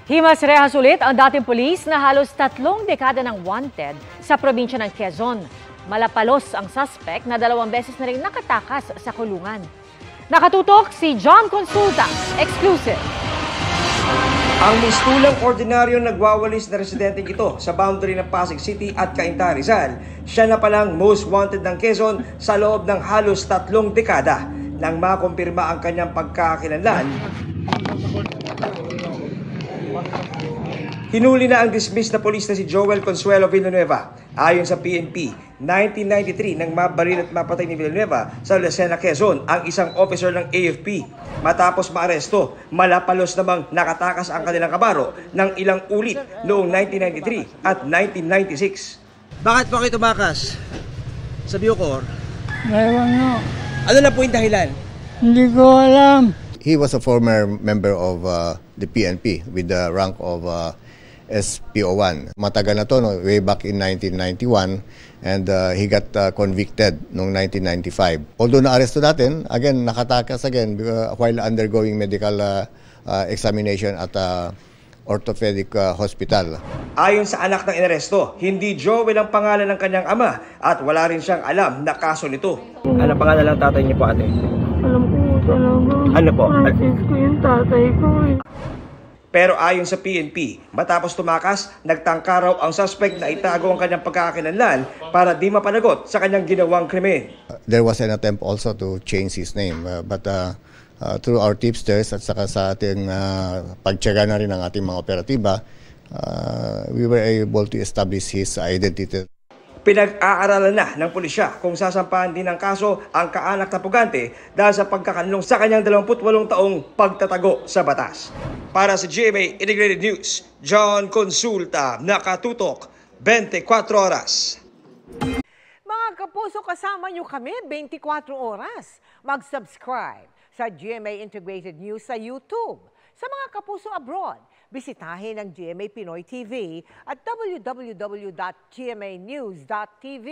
Himas rehas ulit ang dating pulis na halos 3 dekada ng wanted sa probinsya ng Quezon. Malapalos ang suspect na 2 beses na rin nakatakas sa kulungan. Nakatutok si John Consulta, exclusive. Ang mistulang ordinaryong nagwawalis na residenteng ito sa boundary ng Pasig City at Cainta, Rizal, siya na palang most wanted ng Quezon sa loob ng halos 3 dekada. Nang makumpirma ang kanyang pagkakakilanlan, hinuli na ang dismissed na polis na si Joel Consuelo Villanueva. Ayon sa PNP, 1993 nang mabaril at mapatay ni Villanueva sa Lucena, Quezon ang isang officer ng AFP. Matapos maaresto, malapalos namang nakatakas ang kanilang kabaro ng ilang ulit noong 1993 at 1996. Bakit po kayo tumakas sa Bucor? Ewan nyo. Ano na po yung dahilan? Hindi ko alam. He was a former member of the PNP with the rank of SPO1. Matagal na to, no? Way back in 1991, and he got convicted noong 1995. Although na-aresto natin, again, nakatakas again while undergoing medical examination at orthopedic hospital. Ayon sa anak ng inaresto, hindi Joel ang pangalan ng kanyang ama at wala rin siyang alam na kaso nito. Ano pangalan ng tatay niyo po, ate? Alam ko talaga. Ano po? Francisco yung tatay ko eh. Pero ayon sa PNP, matapos tumakas, nagtangka raw ang suspect na itago ang kanyang pagkakakilanlan para di mapanagot sa kanyang ginawang krimen. There was an attempt also to change his name, but through our tipsters at saka sa ating pagtyaga na rin ng ating mga operatiba, we were able to establish his identity. Pinag-aaralan na ng pulisya kung sasampahan din ng kaso ang kaanak na pugante dahil sa pagkakanlong sa kanyang 28 taong pagtatago sa batas. Para sa GMA Integrated News, John Consulta, nakatutok 24 oras. Mga kapuso, kasama nyo kami 24 oras. Mag-subscribe sa GMA Integrated News sa YouTube. Sa mga kapuso abroad, bisitahin ang GMA Pinoy TV at www.gmanews.tv.